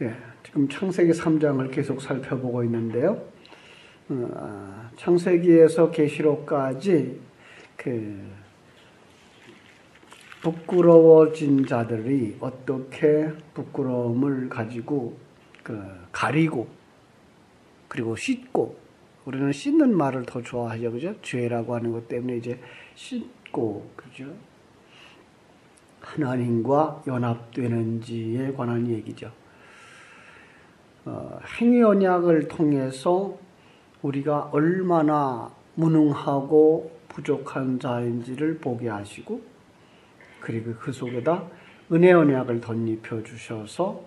예, 지금 창세기 3장을 계속 살펴보고 있는데요. 창세기에서 계시록까지 부끄러워진 자들이 어떻게 부끄러움을 가지고 가리고 그리고 씻고, 우리는 씻는 말을 더 좋아하죠, 그죠? 죄라고 하는 것 때문에 이제 씻고, 그죠? 하나님과 연합되는지에 관한 얘기죠. 행위 언약을 통해서 우리가 얼마나 무능하고 부족한 자인지를 보게 하시고, 그리고 그 속에다 은혜 언약을 덧입혀 주셔서,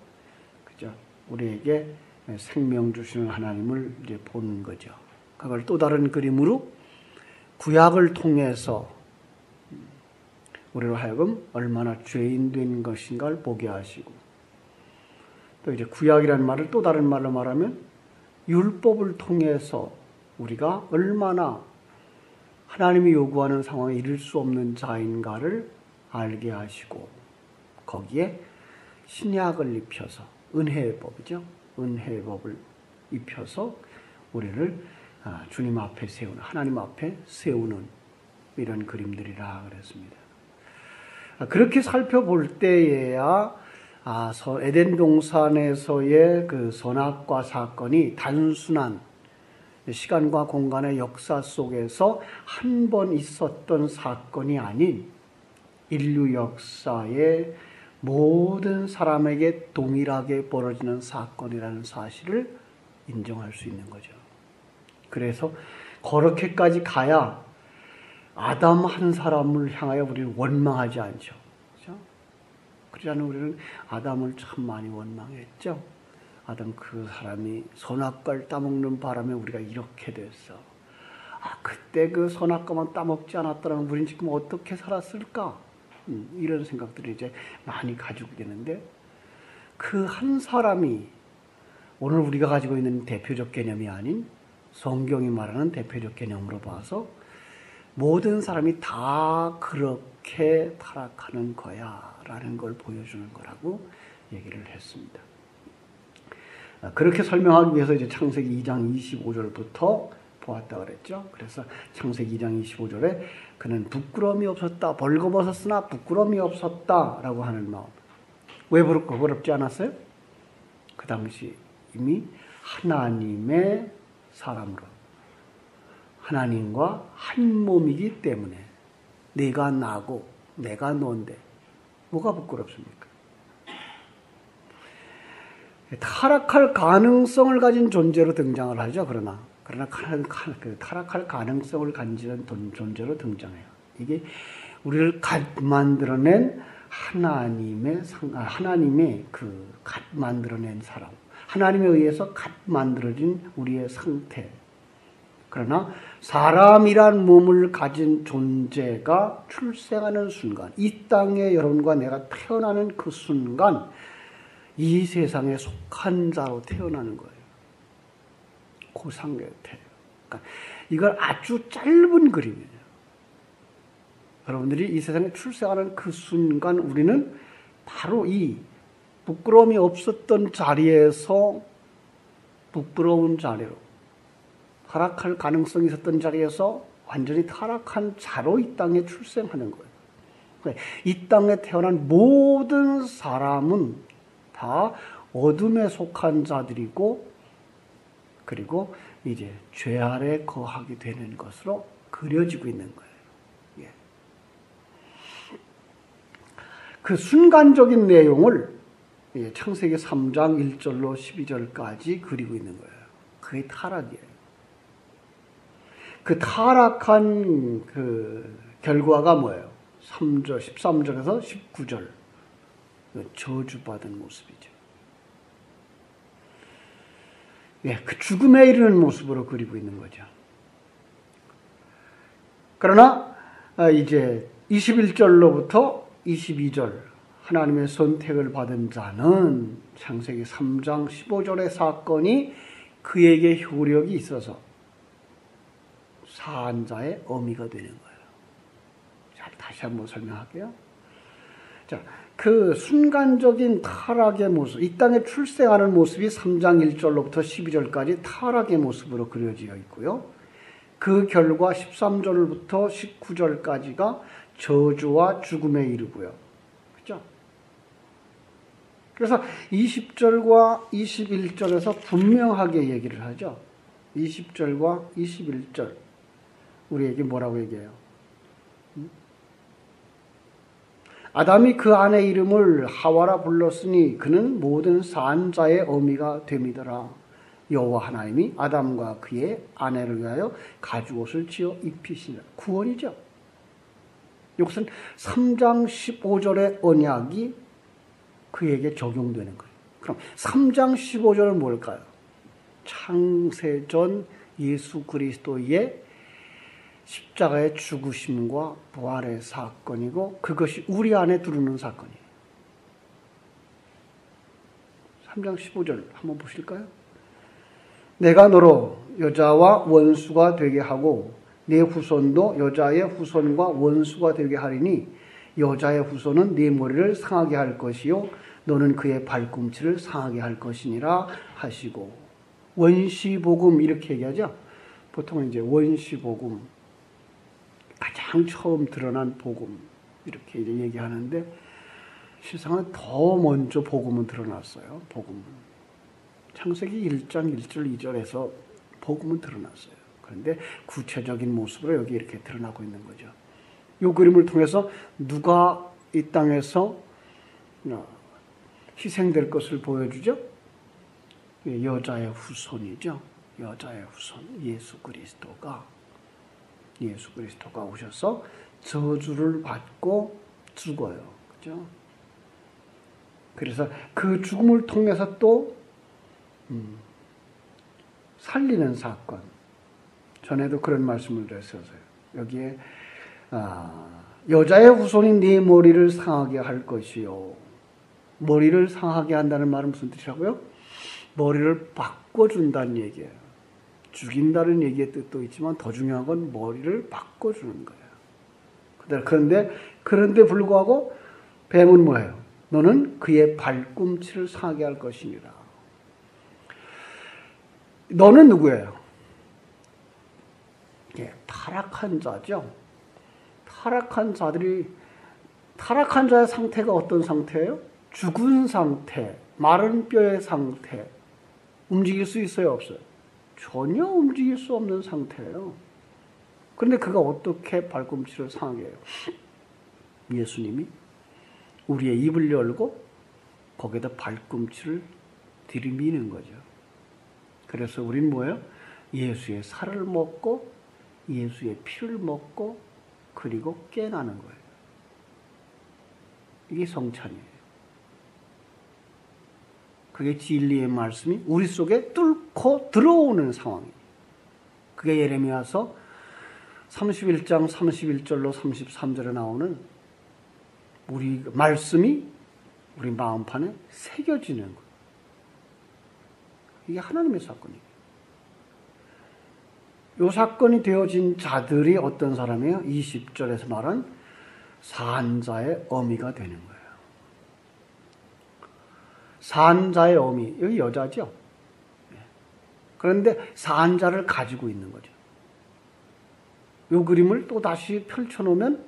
그죠? 우리에게 생명 주시는 하나님을 이제 보는 거죠. 그걸 또 다른 그림으로 구약을 통해서 우리로 하여금 얼마나 죄인 된 것인가를 보게 하시고, 또 이제 구약이라는 말을 또 다른 말로 말하면 율법을 통해서 우리가 얼마나 하나님이 요구하는 상황에 이를 수 없는 자인가를 알게 하시고, 거기에 신약을 입혀서, 은혜의 법이죠. 은혜의 법을 입혀서 우리를 주님 앞에 세우는, 하나님 앞에 세우는 이런 그림들이라 그랬습니다. 그렇게 살펴볼 때에야 에덴 동산에서의 그 선악과 사건이 단순한 시간과 공간의 역사 속에서 한 번 있었던 사건이 아닌 인류 역사의 모든 사람에게 동일하게 벌어지는 사건이라는 사실을 인정할 수 있는 거죠. 그래서 그렇게까지 가야 아담 한 사람을 향하여 우리는 원망하지 않죠. 그렇죠? 그러지 않으면 우리는 아담을 참 많이 원망했죠. 아담 그 사람이 선악과를 따먹는 바람에 우리가 이렇게 됐어. 그때 그 선악과만 따먹지 않았더라면 우리는 지금 어떻게 살았을까? 이런 생각들이 이제 많이 가지고 되는데, 그 한 사람이 오늘 우리가 가지고 있는 대표적 개념이 아닌 성경이 말하는 대표적 개념으로 봐서 모든 사람이 다 그렇게 타락하는 거야 라는 걸 보여주는 거라고 얘기를 했습니다. 그렇게 설명하기 위해서 이제 창세기 2장 25절부터 보았다 그랬죠. 그래서 창세기 2장 25절에 그는 부끄러움이 없었다, 벌거벗었으나 부끄러움이 없었다 라고 하는 마음. 왜 부끄럽지 않았어요? 그 당시 이미 하나님의 사람으로, 하나님과 한 몸이기 때문에 네가 나고 내가 너인데 뭐가 부끄럽습니까? 타락할 가능성을 가진 존재로 등장을 하죠. 그러나 타락할 가능성을 가지는 존재로 등장해요. 이게 우리를 만들어낸 하나님의 만들어낸 사람, 하나님에 의해서 만들어진 우리의 상태. 그러나 사람이란 몸을 가진 존재가 출생하는 순간, 이 땅에 여러분과 내가 태어나는 그 순간 이 세상에 속한 자로 태어나는 거예요. 그 상태예요. 그러니까 이걸 아주 짧은 그림이에요. 여러분들이 이 세상에 출생하는 그 순간 우리는 바로 이 부끄러움이 없었던 자리에서 부끄러운 자리로, 타락할 가능성이 있었던 자리에서 완전히 타락한 자로 이 땅에 출생하는 거예요. 이 땅에 태어난 모든 사람은 다 어둠에 속한 자들이고, 그리고 이제 죄 아래 거하게 되는 것으로 그려지고 있는 거예요. 예. 그 순간적인 내용을 창세기 3장 1절로 12절까지 그리고 있는 거예요. 그게 타락이에요. 그 타락한 그 결과가 뭐예요? 3절, 13절에서 19절. 저주받은 모습이죠. 예, 그 죽음에 이르는 모습으로 그리고 있는 거죠. 그러나 이제 21절로부터 22절, 하나님의 선택을 받은 자는 창세기 3장 15절의 사건이 그에게 효력이 있어서 사한 자의 어미가 되는 거예요. 자, 다시 한번 설명할게요. 자, 그 순간적인 타락의 모습, 이 땅에 출생하는 모습이 3장 1절로부터 12절까지 타락의 모습으로 그려져 있고요. 그 결과 13절부터 19절까지가 저주와 죽음에 이르고요. 그죠? 그래서 20절과 21절에서 분명하게 얘기를 하죠. 20절과 21절. 우리에게 뭐라고 얘기해요? 아담이 그 아내 이름을 하와라 불렀으니 그는 모든 산자의 어미가 됨이더라. 여호와 하나님이 아담과 그의 아내를 위하여 가죽옷을 지어 입히시니라. 구원이죠. 이것은 3장 15절의 언약이 그에게 적용되는 거예요. 그럼 3장 15절은 뭘까요? 창세전 예수 그리스도의 십자가의 죽으심과 부활의 사건이고 그것이 우리 안에 들어오는 사건이에요. 3장 15절 한번 보실까요? 내가 너로 여자와 원수가 되게 하고 네 후손도 여자의 후손과 원수가 되게 하리니 여자의 후손은 네 머리를 상하게 할 것이요 너는 그의 발꿈치를 상하게 할 것이니라 하시고 원시복음 이렇게 얘기하죠. 보통은 이제 원시복음 가장 처음 드러난 복음 이렇게 이제 얘기하는데 실상은 더 먼저 복음은 드러났어요. 복음은 창세기 1장 1절 2절에서 복음은 드러났어요. 그런데 구체적인 모습으로 여기 이렇게 드러나고 있는 거죠. 이 그림을 통해서 누가 이 땅에서 희생될 것을 보여주죠. 여자의 후손이죠. 여자의 후손 예수 그리스도가 오셔서 저주를 받고 죽어요. 그죠? 그래서 그 죽음을 통해서 또 살리는 사건. 전에도 그런 말씀을 드렸어요. 여기에 여자의 후손이 네 머리를 상하게 할 것이요. 머리를 상하게 한다는 말은 무슨 뜻이라고요? 머리를 바꿔준다는 얘기예요. 죽인다는 얘기의 뜻도 있지만 더 중요한 건 머리를 바꿔주는 거예요. 그런데 불구하고 뱀은 뭐예요? 너는 그의 발꿈치를 상하게 할 것이니라. 너는 누구예요? 타락한 자죠. 타락한 자의 상태가 어떤 상태예요? 죽은 상태, 마른 뼈의 상태. 움직일 수 있어요, 없어요? 전혀 움직일 수 없는 상태예요. 그런데 그가 어떻게 발꿈치를 상하게 해요? 예수님이 우리의 입을 열고 거기에다 발꿈치를 들이미는 거죠. 그래서 우린 뭐예요? 예수의 살을 먹고 예수의 피를 먹고 그리고 깨나는 거예요. 이게 성찬이에요. 그게 진리의 말씀이 우리 속에 뚫고 들어오는 상황이에요. 그게 예레미야서 31장 31절로 33절에 나오는 우리 말씀이 우리 마음판에 새겨지는 거예요. 이게 하나님의 사건이에요. 이 사건이 되어진 자들이 어떤 사람이에요? 20절에서 말한 산자의 어미가 되는 거예요. 산자의 어미, 여기 여자죠? 그런데 산자를 가지고 있는 거죠. 이 그림을 또 다시 펼쳐놓으면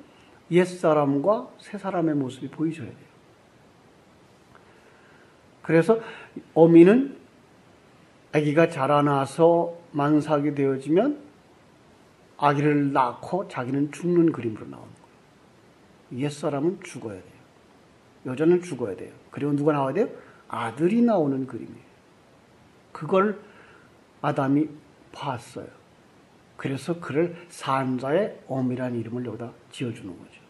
옛사람과 새사람의 모습이 보이셔야 돼요. 그래서 어미는 아기가 자라나서 만삭이 되어지면 아기를 낳고 자기는 죽는 그림으로 나오는 거예요. 옛사람은 죽어야 돼요. 여자는 죽어야 돼요. 그리고 누가 나와야 돼요? 아들이 나오는 그림이에요. 그걸 아담이 봤어요. 그래서 그를 산자의 어미라는 이름을 여기다 지어주는 거죠.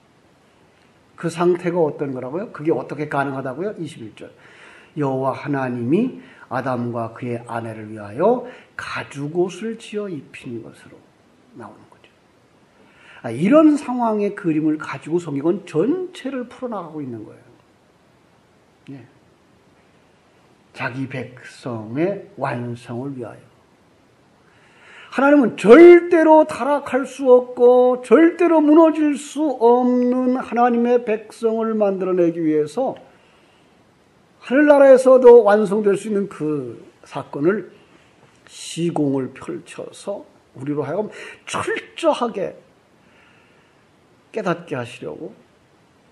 그 상태가 어떤 거라고요? 그게 어떻게 가능하다고요? 21절. 여호와 하나님이 아담과 그의 아내를 위하여 가죽옷을 지어 입힌 것으로 나오는 거죠. 이런 상황의 그림을 가지고 성경은 전체를 풀어나가고 있는 거예요. 예. 자기 백성의 완성을 위하여. 하나님은 절대로 타락할 수 없고 절대로 무너질 수 없는 하나님의 백성을 만들어내기 위해서 하늘나라에서도 완성될 수 있는 그 사건을 시공을 펼쳐서 우리로 하여금 철저하게 깨닫게 하시려고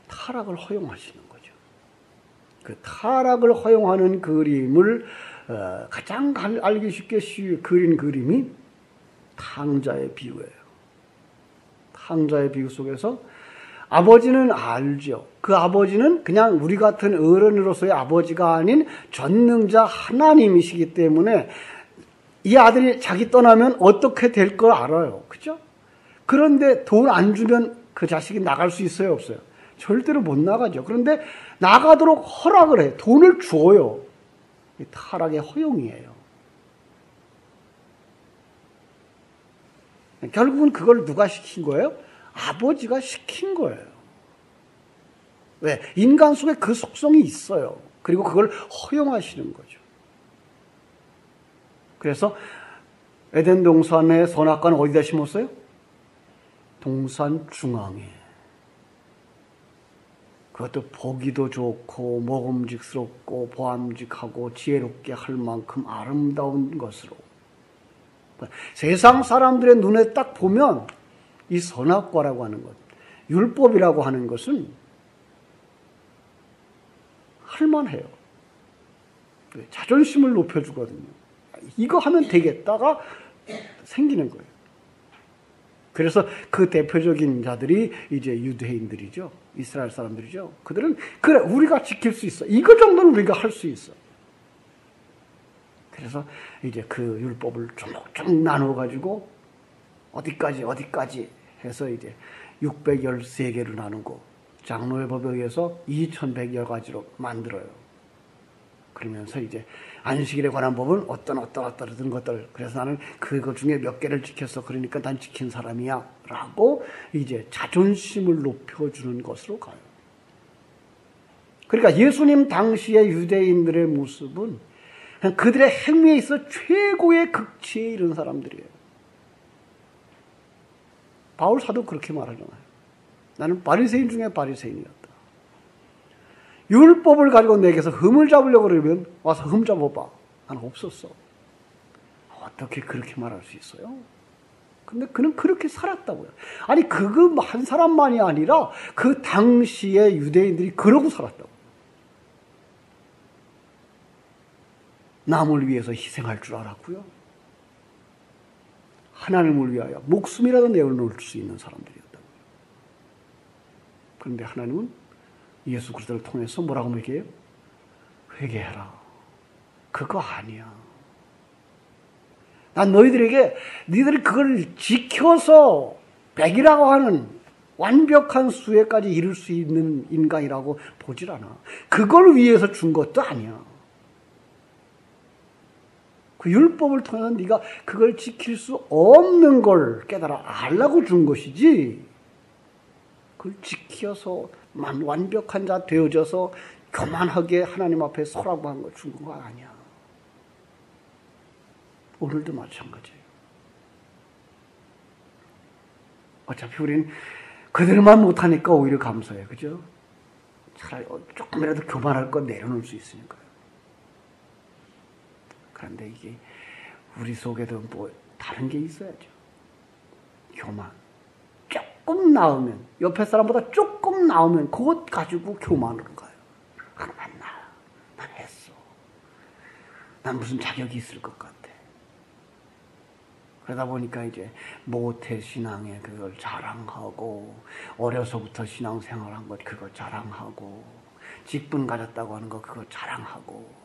타락을 허용하시는 거죠. 그 타락을 허용하는 그림을 가장 알기 쉽게 그린 그림이 탕자의 비유예요. 탕자의 비유 속에서 아버지는 알죠. 그 아버지는 그냥 우리 같은 어른으로서의 아버지가 아닌 전능자 하나님이시기 때문에 이 아들이 자기 떠나면 어떻게 될 걸 알아요. 그죠? 그런데 돈 안 주면 그 자식이 나갈 수 있어요? 없어요? 절대로 못 나가죠. 그런데 나가도록 허락을 해. 돈을 줘요. 타락의 허용이에요. 결국은 그걸 누가 시킨 거예요? 아버지가 시킨 거예요. 왜? 인간 속에 그 속성이 있어요. 그리고 그걸 허용하시는 거죠. 그래서 에덴 동산의 선악과는 어디다 심었어요? 동산 중앙에. 그것도 보기도 좋고 먹음직스럽고 보암직하고 지혜롭게 할 만큼 아름다운 것으로. 세상 사람들의 눈에 딱 보면 이 선악과라고 하는 것, 율법이라고 하는 것은 할만해요. 자존심을 높여주거든요. 이거 하면 되겠다가 생기는 거예요. 그래서 그 대표적인 자들이 이제 유대인들이죠. 이스라엘 사람들이죠. 그들은 그래 우리가 지킬 수 있어. 이거 정도는 우리가 할 수 있어. 그래서 이제 그 율법을 조목조목 나누어 가지고 어디까지 해서 이제 613개를 나누고 장로의 법에 의해서 2100여 가지로 만들어요. 그러면서 이제 안식일에 관한 법은 어떤 것들. 그래서 나는 그거 중에 몇 개를 지켰어. 그러니까 난 지킨 사람이야. 라고 이제 자존심을 높여주는 것으로 가요. 그러니까 예수님 당시의 유대인들의 모습은 그냥 그들의 행위에 있어 최고의 극치에 이른 사람들이에요. 바울 사도 그렇게 말하잖아요. 나는 바리새인 중에 바리새인이었다. 율법을 가지고 내게서 흠을 잡으려고 그러면 와서 흠 잡아봐. 난 없었어. 어떻게 그렇게 말할 수 있어요? 근데 그는 그렇게 살았다고요. 아니 그거 한 사람만이 아니라 그 당시의 유대인들이 그러고 살았다고. 남을 위해서 희생할 줄 알았고요. 하나님을 위하여 목숨이라도 내어놓을 수 있는 사람들이었다고요. 그런데 하나님은 예수 그리스도를 통해서 뭐라고 얘기해요? 회개해라. 그거 아니야. 난 너희들에게 니들이 그걸 지켜서 100이라고 하는 완벽한 수에까지 이룰 수 있는 인간이라고 보질 않아. 그걸 위해서 준 것도 아니야. 그 율법을 통해서 네가 그걸 지킬 수 없는 걸 깨달아 알라고 준 것이지, 그걸 지켜서 완벽한 자 되어져서 교만하게 하나님 앞에 서라고 한 거 준 거 아니야. 오늘도 마찬가지예요. 어차피 우린 그들만 못하니까 오히려 감사해요. 그죠? 차라리 조금이라도 교만할 거 내려놓을 수 있으니까요. 그런데 이게 우리 속에도 뭐 다른 게 있어야죠. 교만. 조금 나오면, 옆에 사람보다 조금 나오면 그것 가지고 교만으로 가요. 난 했어. 난 무슨 자격이 있을 것 같아. 그러다 보니까 이제 모태 신앙에 그걸 자랑하고, 어려서부터 신앙생활한 것 그거 자랑하고, 직분 가졌다고 하는 거 그거 자랑하고,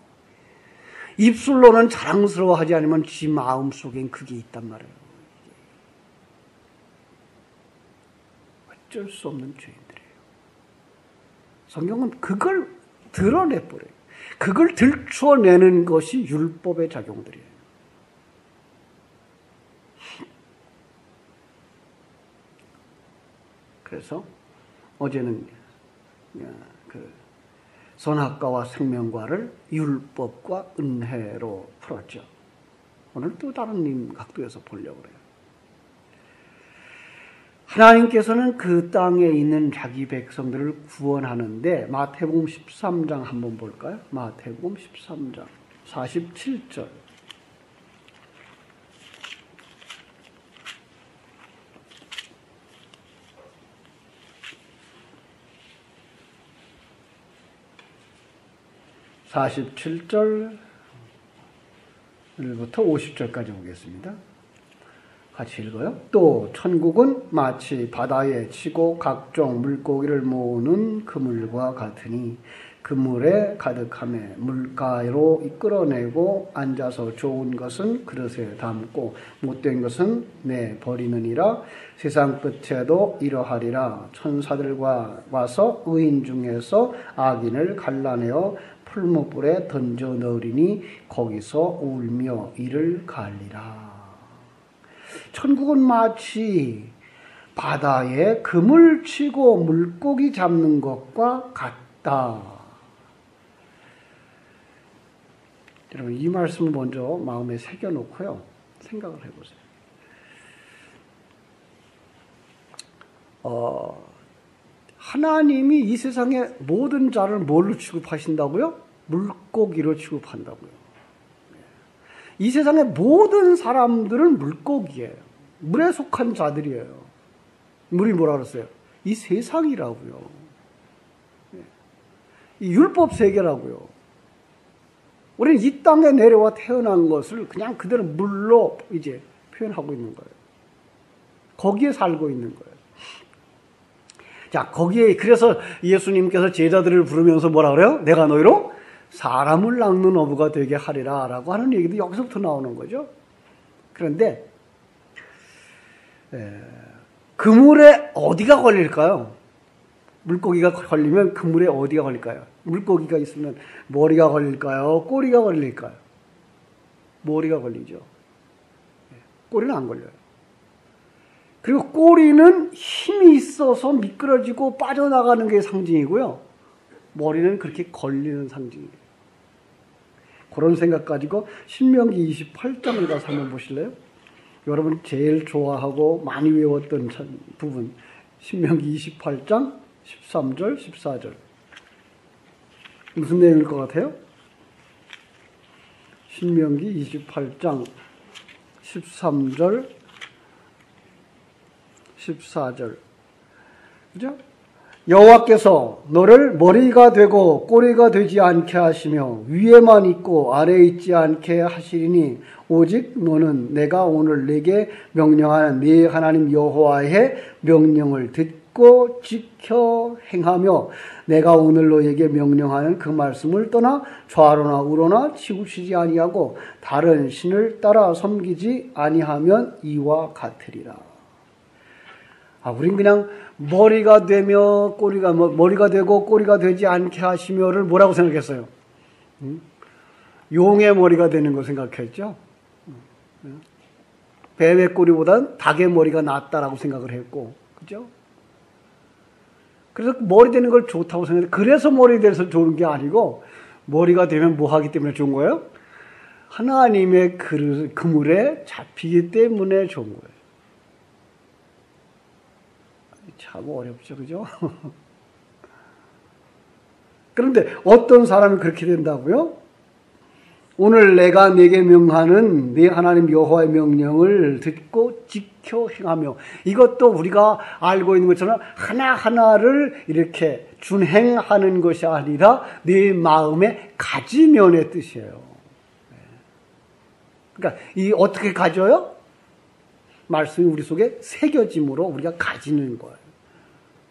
입술로는 자랑스러워하지 않으면 지 마음속엔 그게 있단 말이에요. 어쩔 수 없는 죄인들이에요. 성경은 그걸 드러내버려요. 그걸 들추어내는 것이 율법의 작용들이에요. 그래서 어제는 그 선악과와 생명과를 율법과 은혜로 풀었죠. 오늘 또 다른 각도에서 보려고 그래요. 하나님께서는 그 땅에 있는 자기 백성들을 구원하는데 마태복음 13장 한번 볼까요? 마태복음 13장 47절. (47절부터) 50절까지 보겠습니다. 같이 읽어요. 또 천국은 마치 바다에 치고 각종 물고기를 모으는 그물과 같으니 그물에 가득함에 물가로 이끌어내고 앉아서 좋은 것은 그릇에 담고 못된 것은 내버리느니라. 세상 끝에도 이러하리라. 천사들과 와서 의인 중에서 악인을 갈라내어 풀무불에 던져 넣으리니 거기서 울며 이를 갈리라. 천국은 마치 바다에 그물 치고 물고기 잡는 것과 같다. 여러분, 이 말씀을 먼저 마음에 새겨놓고요, 생각을 해보세요. 하나님이 이 세상의 모든 자를 뭘로 취급하신다고요? 물고기로 취급한다고요. 이 세상의 모든 사람들은 물고기예요. 물에 속한 자들이에요. 물이 뭐라 그랬어요? 이 세상이라고요. 이 율법 세계라고요. 우리는 이 땅에 내려와 태어난 것을 그냥 그대로 물로 이제 표현하고 있는 거예요. 거기에 살고 있는 거예요. 자, 거기에, 그래서 예수님께서 제자들을 부르면서 뭐라 그래요? 내가 너희로 사람을 낚는 어부가 되게 하리라 라고 하는 얘기도 여기서부터 나오는 거죠. 그런데 그물에 어디가 걸릴까요? 물고기가 걸리면 그물에 어디가 걸릴까요? 물고기가 있으면 머리가 걸릴까요? 꼬리가 걸릴까요? 머리가 걸리죠. 꼬리는 안 걸려요. 그리고 꼬리는 힘이 있어서 미끄러지고 빠져나가는 게 상징이고요. 머리는 그렇게 걸리는 상징이에요. 그런 생각 가지고 신명기 28장을 가서 한번 보실래요? 여러분 제일 좋아하고 많이 외웠던 부분, 신명기 28장 13절, 14절. 무슨 내용일 것 같아요? 신명기 28장 13절, 14절. 그죠? 여호와께서 너를 머리가 되고 꼬리가 되지 않게 하시며 위에만 있고 아래에 있지 않게 하시리니 오직 너는 내가 오늘 내게 명령하는 네 하나님 여호와의 명령을 듣고 지켜 행하며 내가 오늘 너에게 명령하는 그 말씀을 떠나 좌로나 우로나 치우치지 아니하고 다른 신을 따라 섬기지 아니하면 이와 같으리라. 우린 그냥 머리가 되며 머리가 되고 꼬리가 되지 않게 하시며를 뭐라고 생각했어요? 용의 머리가 되는 거 생각했죠? 뱀의 꼬리보다는 닭의 머리가 낫다라고 생각을 했고, 그죠? 그래서 머리 되는 걸 좋다고 생각했는데, 그래서 머리 돼서 좋은 게 아니고, 머리가 되면 뭐 하기 때문에 좋은 거예요? 하나님의 그물에 잡히기 때문에 좋은 거예요. 참 어렵죠, 그죠? 그런데 어떤 사람이 그렇게 된다고요? 오늘 내가 내게 명하는 네 하나님 여호와의 명령을 듣고 지켜 행하며, 이것도 우리가 알고 있는 것처럼 하나하나를 이렇게 준행하는 것이 아니라 네 마음에 가지면의 뜻이에요. 그러니까 이 어떻게 가져요? 말씀이 우리 속에 새겨짐으로 우리가 가지는 거예요.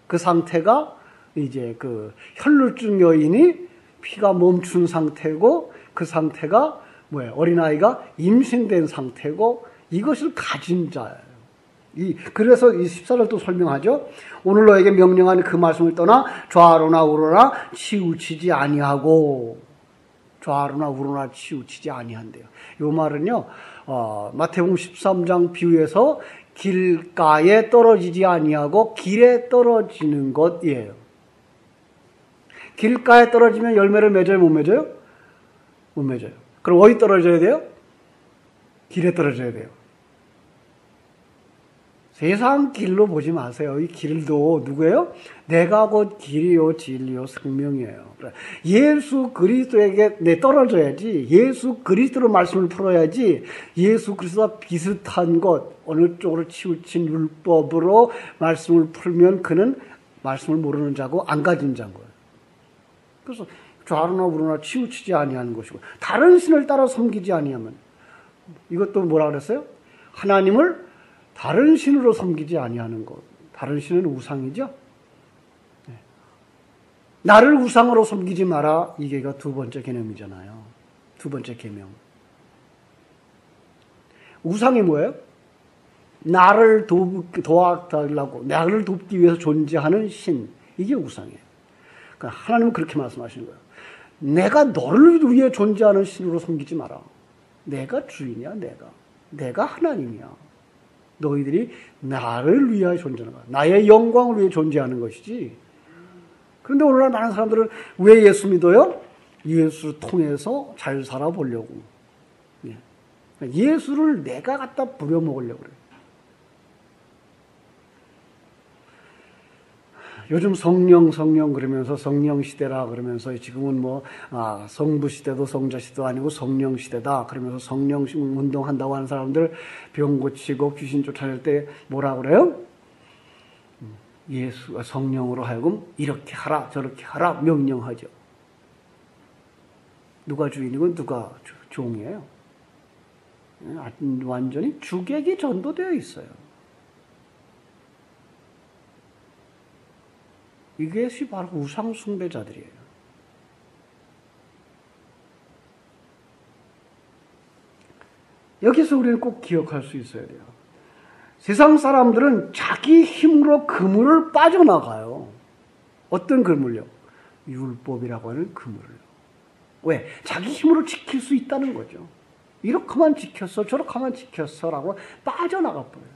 그 상태가 이제 그 혈루증 여인이 피가 멈춘 상태고, 그 상태가 뭐예요? 어린아이가 임신된 상태고, 이것을 가진 자예요. 그래서 이 14절 또 설명하죠. 오늘 너에게 명령하는 그 말씀을 떠나 좌로나 우로나 치우치지 아니하고, 좌로나 우로나 치우치지 아니한대요. 이 말은요, 마태복음 13장 비유에서 길가에 떨어지지 아니하고 길에 떨어지는 것이에요. 길가에 떨어지면 열매를 맺어요, 못 맺어요? 못 맺어요. 그럼 어디 떨어져야 돼요? 길에 떨어져야 돼요. 세상 길로 보지 마세요. 이 길도 누구예요? 내가 곧 길이요 진리요 생명이에요. 예수 그리스도에게 떨어져야지. 예수 그리스도로 말씀을 풀어야지. 예수 그리스도와 비슷한 것 어느 쪽으로 치우친 율법으로 말씀을 풀면 그는 말씀을 모르는 자고 안 가진 자인 거예요. 그래서 좌로나 우로나 치우치지 아니하는 것이고 다른 신을 따라 섬기지 아니하면 이것도 뭐라 그랬어요? 하나님을 다른 신으로 섬기지 아니하는 것. 다른 신은 우상이죠. 네. 나를 우상으로 섬기지 마라. 이게 두 번째 개념이잖아요. 두 번째 계명. 우상이 뭐예요? 나를 도와달라고 나를 돕기 위해서 존재하는 신. 이게 우상이에요. 그러니까 하나님은 그렇게 말씀하시는 거예요. 내가 너를 위해 존재하는 신으로 섬기지 마라. 내가 주인이야. 내가 하나님이야. 너희들이 나를 위하여 존재하는 거야. 나의 영광을 위해 존재하는 것이지. 그런데 오늘날 많은 사람들은 왜 예수 믿어요? 예수 통해서 잘 살아보려고. 예수를 내가 갖다 부려먹으려고 그래요. 요즘 성령 그러면서 성령 시대라 그러면서 지금은 성부 시대도 성자 시대도 아니고 성령 시대다 그러면서 성령 운동한다고 하는 사람들 병 고치고 귀신 쫓아낼 때 뭐라 그래요? 예수가 성령으로 하여금 이렇게 하라 저렇게 하라 명령하죠. 누가 주인이고 누가 종이에요? 완전히 주객이 전도되어 있어요. 이것이 바로 우상 숭배자들이에요. 여기서 우리는 꼭 기억할 수 있어야 돼요. 세상 사람들은 자기 힘으로 그물을 빠져나가요. 어떤 그물요? 율법이라고 하는 그물을. 왜? 자기 힘으로 지킬 수 있다는 거죠. 이렇게만 지켰어 저렇게만 지켰어라고 빠져나가 버려요.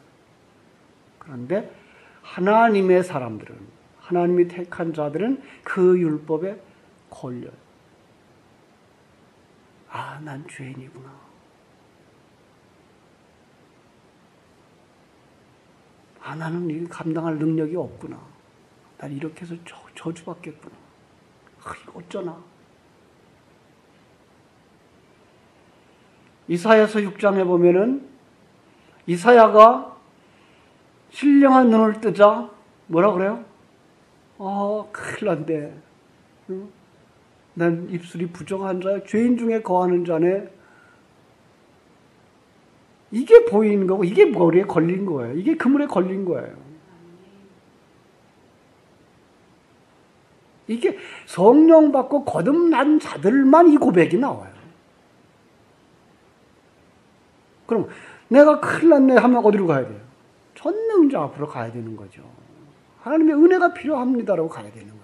그런데 하나님의 사람들은 하나님이 택한 자들은 그 율법에 걸려요. 아, 난 죄인이구나. 아, 나는 이거 감당할 능력이 없구나. 난 이렇게 해서 저주받겠구나. 아, 이거 어쩌나. 이사야서 6장에 보면은 이사야가 신령한 눈을 뜨자 뭐라 그래요? 큰일 난데. 난 입술이 부정한 자야. 죄인 중에 거하는 자네. 이게 보이는 거고 이게 머리에 걸린 거예요. 이게 그물에 걸린 거예요. 이게 성령 받고 거듭난 자들만 이 고백이 나와요. 그럼 내가 큰일 났네 하면 어디로 가야 돼요? 전능자 앞으로 가야 되는 거죠. 하나님의 은혜가 필요합니다라고 가야 되는 거예요.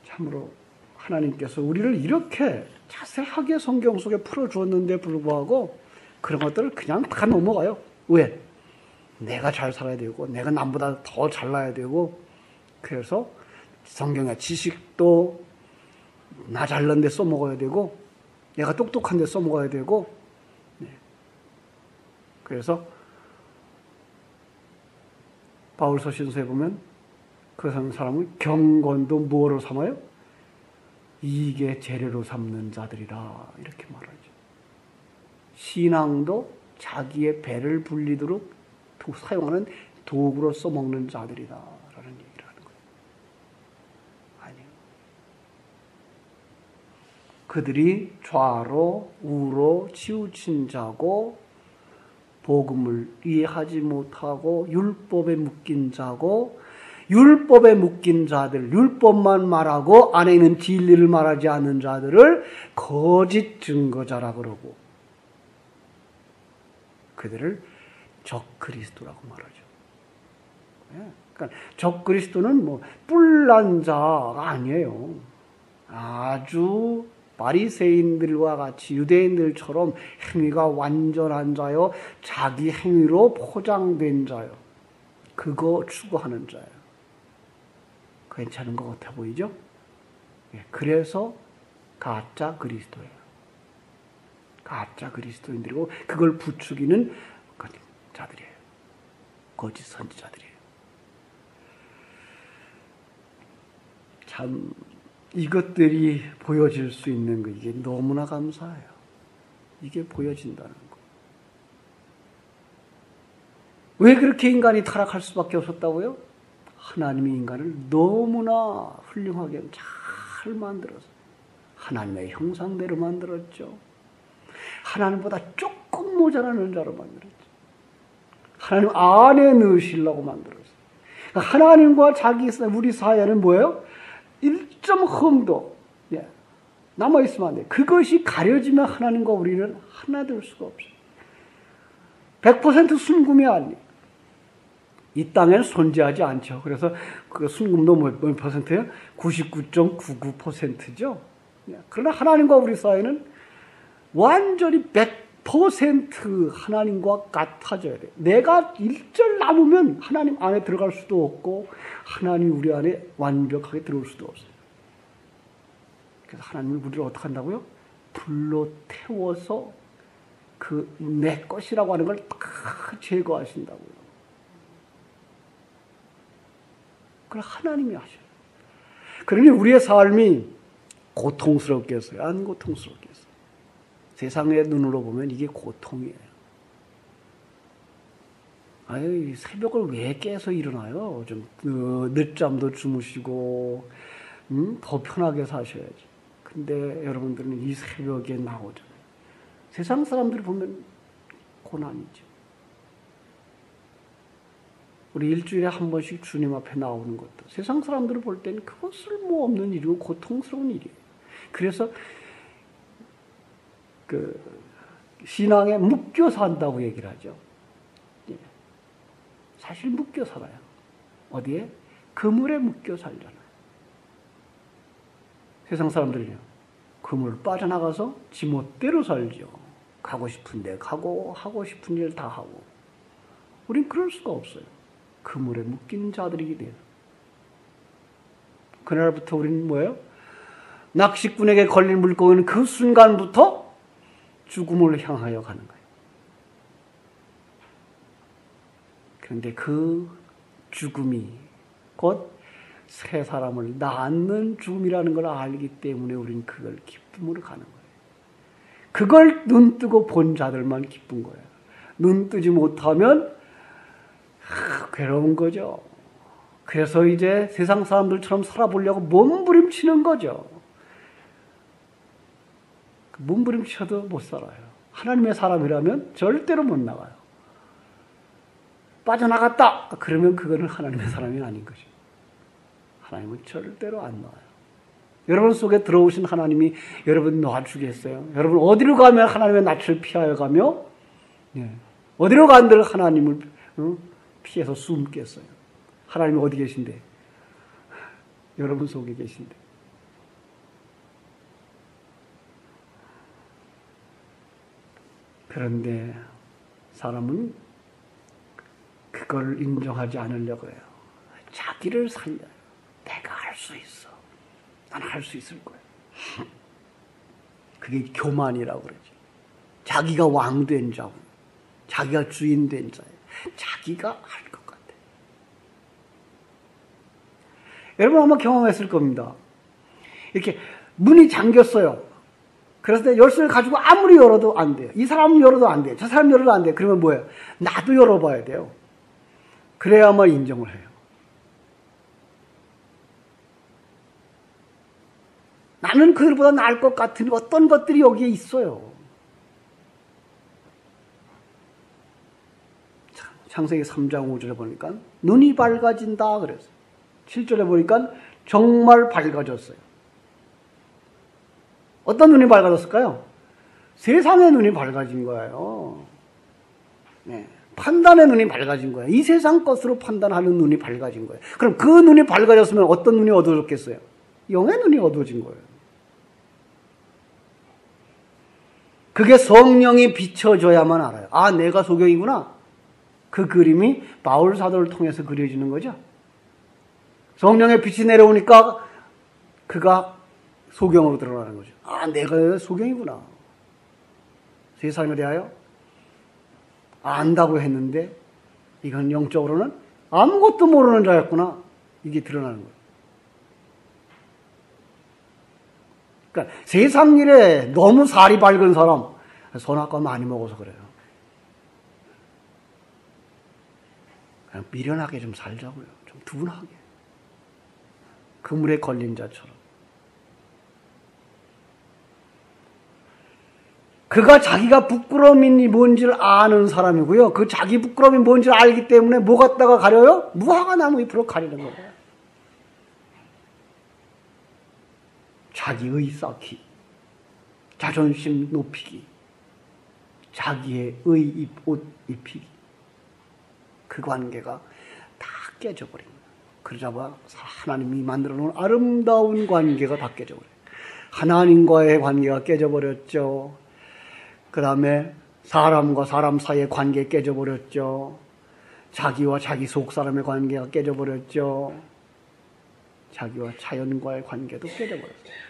참으로 하나님께서 우리를 이렇게 자세하게 성경 속에 풀어주었는데 불구하고 그런 것들을 그냥 다 넘어가요. 왜? 내가 잘 살아야 되고 내가 남보다 더 잘나야 되고 그래서 성경의 지식도 나 잘난 데 써먹어야 되고 내가 똑똑한 데 써먹어야 되고 그래서 바울 서신서에 보면 그 사람은 경건도 뭐로 삼아요? 이익의 재료로 삼는 자들이라 이렇게 말하죠. 신앙도 자기의 배를 불리도록 사용하는 도구로 써먹는 자들이다 라는 얘기를 하는 거예요. 아니요. 그들이 좌로 우로 치우친 자고 복음을 이해하지 못하고 율법에 묶인 자고 율법에 묶인 자들, 율법만 말하고 안에 있는 진리를 말하지 않는 자들을 거짓 증거자라 그러고 그들을 적그리스도라고 말하죠. 그러니까 적그리스도는 뿔난 자가 아니에요. 아주 바리새인들과 같이 유대인들처럼 행위가 완전한 자요, 자기 행위로 포장된 자요. 그거 추구하는 자예요. 괜찮은 것 같아 보이죠? 그래서 가짜 그리스도예요. 가짜 그리스도인들이고 그걸 부추기는 자들이에요. 거짓 선지자들이에요. 참 이것들이 보여질 수 있는 거 이게 너무나 감사해요. 이게 보여진다는 거. 왜 그렇게 인간이 타락할 수밖에 없었다고요? 하나님이 인간을 너무나 훌륭하게 잘 만들어서 하나님의 형상대로 만들었죠. 하나님보다 조금 모자라는 자로 만들었죠. 하나님 안에 넣으시려고 만들었어요. 그러니까 하나님과 우리 사이에는 뭐예요? 1점 흠도 남아있으면 안 돼요. 그것이 가려지면 하나님과 우리는 하나 될 수가 없어요. 100% 순금이 아니에요. 이 땅에는 존재하지 않죠. 그래서 그 순금도 몇 퍼센트예요? 99.99%죠. 그러나 하나님과 우리 사이는 완전히 100% 하나님과 같아져야 돼요. 내가 일절 남으면 하나님 안에 들어갈 수도 없고 하나님이 우리 안에 완벽하게 들어올 수도 없어요. 그래서 하나님은 우리를 어떻게 한다고요? 불로 태워서 그 내 것이라고 하는 걸 다 제거하신다고요. 그걸 하나님이 하셔요. 그러니 우리의 삶이 고통스럽겠어요? 안 고통스럽겠어요? 세상의 눈으로 보면 이게 고통이에요. 아유, 새벽을 왜 깨서 일어나요? 좀 늦잠도 주무시고 더 편하게 사셔야지. 근데 여러분들은 이 새벽에 나오잖아요. 세상 사람들이 보면 고난이죠. 우리 일주일에 한 번씩 주님 앞에 나오는 것도 세상 사람들을 볼 때는 그거 쓸모없는 일이고 고통스러운 일이에요. 그래서 그 신앙에 묶여 산다고 얘기를 하죠. 사실 묶여 살아요. 어디에? 그물에 묶여 살잖아요. 세상 사람들은요. 그물을 빠져나가서 지멋대로 살죠. 가고 싶은 데 가고 하고 싶은 일 다 하고. 우린 그럴 수가 없어요. 그물에 묶인 자들이게 돼요. 그날부터 우리는 뭐예요? 낚시꾼에게 걸린 물고기는 그 순간부터 죽음을 향하여 가는 거예요. 그런데 그 죽음이 곧 새 사람을 낳는 죽음이라는 걸 알기 때문에 우리는 그걸 기쁨으로 가는 거예요. 그걸 눈뜨고 본 자들만 기쁜 거예요. 눈뜨지 못하면 괴로운 거죠. 그래서 이제 세상 사람들처럼 살아보려고 몸부림치는 거죠. 몸부림쳐도 못 살아요. 하나님의 사람이라면 절대로 못 나가요. 빠져나갔다! 그러면 그거는 하나님의 사람이 아닌 거죠. 하나님은 절대로 안 나와요. 여러분 속에 들어오신 하나님이 여러분 놔주겠어요? 여러분 어디로 가면 하나님의 낯을 피하여 가며 어디로 간들 하나님을 피해서 숨겠어요? 하나님이 어디 계신데? 여러분 속에 계신데. 그런데 사람은 그걸 인정하지 않으려고 해요. 자기를 살려요. 내가 할 수 있어. 난 할 수 있을 거야. 그게 교만이라고 그러죠. 자기가 왕된 자고, 자기가 주인된 자예요. 자기가 할 것 같아. 여러분 아마 경험했을 겁니다. 이렇게 문이 잠겼어요. 그래서 열쇠를 가지고 아무리 열어도 안 돼요. 이 사람은 열어도 안 돼요. 저 사람 열어도 안 돼요. 그러면 뭐예요? 나도 열어봐야 돼요. 그래야만 인정을 해요. 나는 그들보다 나을 것 같은 어떤 것들이 여기에 있어요. 창세기 3장 5절에 보니까 눈이 밝아진다 그랬어요. 7절에 보니까 정말 밝아졌어요. 어떤 눈이 밝아졌을까요? 세상의 눈이 밝아진 거예요. 네. 판단의 눈이 밝아진 거예요. 이 세상 것으로 판단하는 눈이 밝아진 거예요. 그럼 그 눈이 밝아졌으면 어떤 눈이 어두워졌겠어요? 영의 눈이 어두워진 거예요. 그게 성령이 비춰줘야만 알아요. 아, 내가 소경이구나. 그 그림이 바울 사도를 통해서 그려지는 거죠. 성령의 빛이 내려오니까 그가 소경으로 드러나는 거죠. 아, 내가 소경이구나. 세상에 대하여 안다고 했는데 이건 영적으로는 아무것도 모르는 자였구나. 이게 드러나는 거예요. 그러니까 세상 일에 너무 살이 밝은 사람, 선악과 많이 먹어서 그래요. 그냥 미련하게 좀 살자고요. 좀 둔하게. 그물에 걸린 자처럼. 그가 자기가 부끄러움이 뭔지를 아는 사람이고요. 그 자기 부끄러움이 뭔지를 알기 때문에 뭐 갖다가 가려요? 무화과 나무 잎으로 가리는 거예요. 자기의 쌓기, 자존심 높이기, 자기의 옷 입히기. 그 관계가 다 깨져버린 거예요. 그러자마자 하나님이 만들어 놓은 아름다운 관계가 다 깨져버려요. 하나님과의 관계가 깨져버렸죠. 그 다음에 사람과 사람 사이의 관계 깨져버렸죠. 자기와 자기 속 사람의 관계가 깨져버렸죠. 자기와 자연과의 관계도 깨져버렸어요.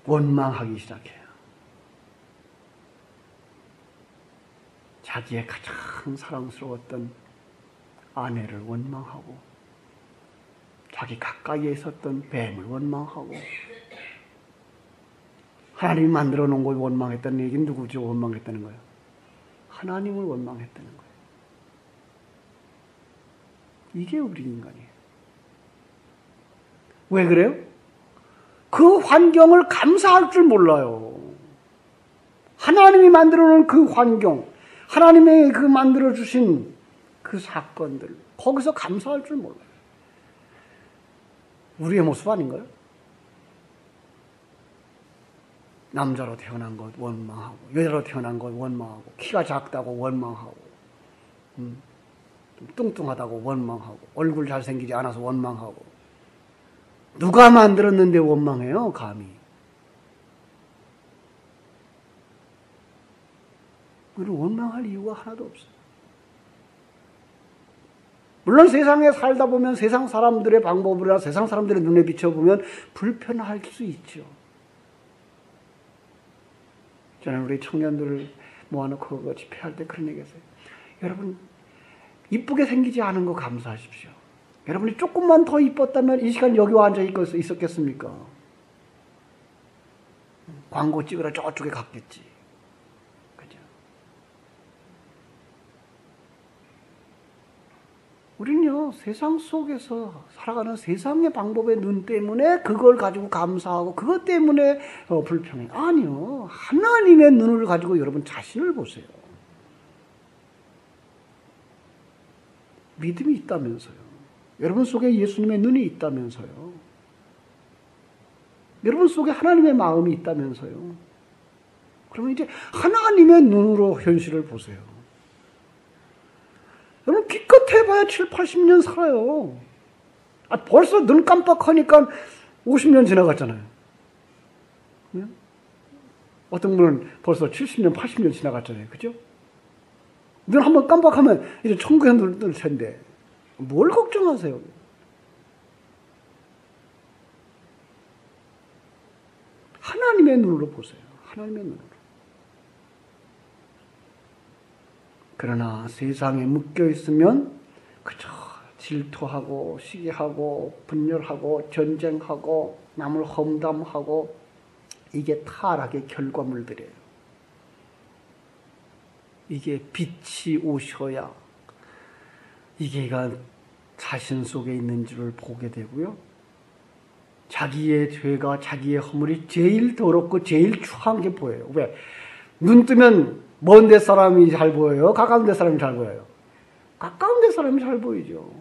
원망하기 시작해요. 자기의 가장 사랑스러웠던 아내를 원망하고 자기 가까이에 있었던 뱀을 원망하고 하나님이 만들어 놓은 걸 원망했다는 얘기는 누구죠? 원망했다는 거예요. 하나님을 원망했다는 거예요. 이게 우리 인간이에요. 왜 그래요? 그 환경을 감사할 줄 몰라요. 하나님이 만들어 놓은 그 환경, 하나님이 그 만들어 주신 그 사건들, 거기서 감사할 줄 몰라요. 우리의 모습 아닌가요? 남자로 태어난 것 원망하고, 여자로 태어난 것 원망하고, 키가 작다고 원망하고, 뚱뚱하다고 원망하고, 얼굴 잘생기지 않아서 원망하고. 누가 만들었는데 원망해요, 감히? 우리는 원망할 이유가 하나도 없어요. 물론 세상에 살다 보면 세상 사람들의 방법이나 세상 사람들의 눈에 비춰보면 불편할 수 있죠. 저는 우리 청년들을 모아놓고 집회할 때 그런 얘기 했어요. 여러분, 이쁘게 생기지 않은 거 감사하십시오. 여러분이 조금만 더 이뻤다면 이 시간 여기 와 앉아 있었겠습니까? 광고 찍으러 저쪽에 갔겠지. 그죠? 우리는요, 세상 속에서 살아가는 세상의 방법의 눈 때문에 그걸 가지고 감사하고 그것 때문에 불평해. 아니요. 하나님의 눈을 가지고 여러분 자신을 보세요. 믿음이 있다면서요. 여러분 속에 예수님의 눈이 있다면서요. 여러분 속에 하나님의 마음이 있다면서요. 그러면 이제 하나님의 눈으로 현실을 보세요. 여러분 기껏 해봐야 7, 80년 살아요. 벌써 눈 깜빡하니까 50년 지나갔잖아요. 네? 어떤 분은 벌써 70년, 80년 지나갔잖아요. 그죠? 눈 한번 깜빡하면 이제 천국에 눈을 텐데 뭘 걱정하세요? 하나님의 눈으로 보세요. 하나님의 눈으로. 그러나 세상에 묶여 있으면 그저 질투하고 시기하고 분열하고 전쟁하고 남을 험담하고 이게 타락의 결과물들이에요. 이게 빛이 오셔야 이게가 자신 속에 있는 줄을 보게 되고요. 자기의 죄가 자기의 허물이 제일 더럽고 제일 추한 게 보여요. 왜? 눈 뜨면 먼 데 사람이 잘 보여요? 가까운 데 사람이 잘 보여요? 가까운 데 사람이 잘 보이죠.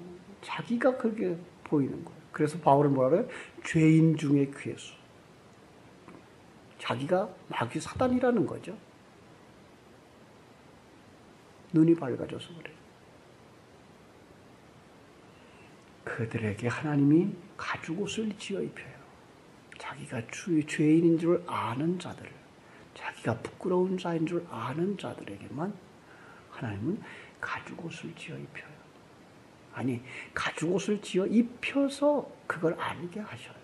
자기가 그렇게 보이는 거예요. 그래서 바울은 뭐라 그래요? 죄인 중에 괴수. 자기가 마귀 사단이라는 거죠. 눈이 밝아져서 그래요. 그들에게 하나님이 가죽옷을 지어 입혀요. 자기가 죄인인 줄 아는 자들을, 자기가 부끄러운 자인 줄 아는 자들에게만 하나님은 가죽옷을 지어 입혀요. 아니, 가죽옷을 지어 입혀서 그걸 아니게 하셔요.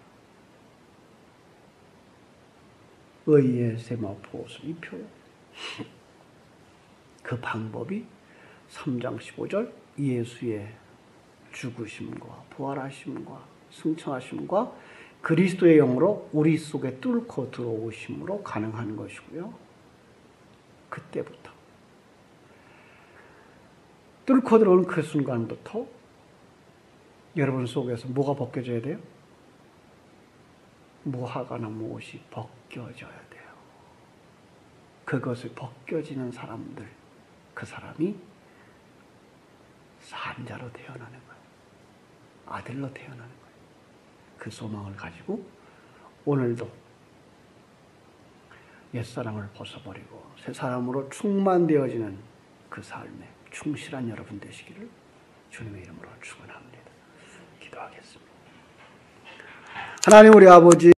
의의 세마포 옷을 입혀요. 그 방법이 3장 15절 예수의 죽으심과 부활하심과 승천하심과 그리스도의 영으로 우리 속에 뚫고 들어오심으로 가능한 것이고요. 그때부터 뚫고 들어오는 그 순간부터 여러분 속에서 뭐가 벗겨져야 돼요? 무화과나 무엇이 벗겨져야 돼요. 그것을 벗겨지는 사람들, 그 사람이 산자로 태어나는 거예요. 아들로 태어나는 거예요. 그 소망을 가지고 오늘도 옛사람을 벗어버리고 새 사람으로 충만되어지는 그 삶에 충실한 여러분 되시기를 주님의 이름으로 축원합니다. 기도하겠습니다. 하나님 우리 아버지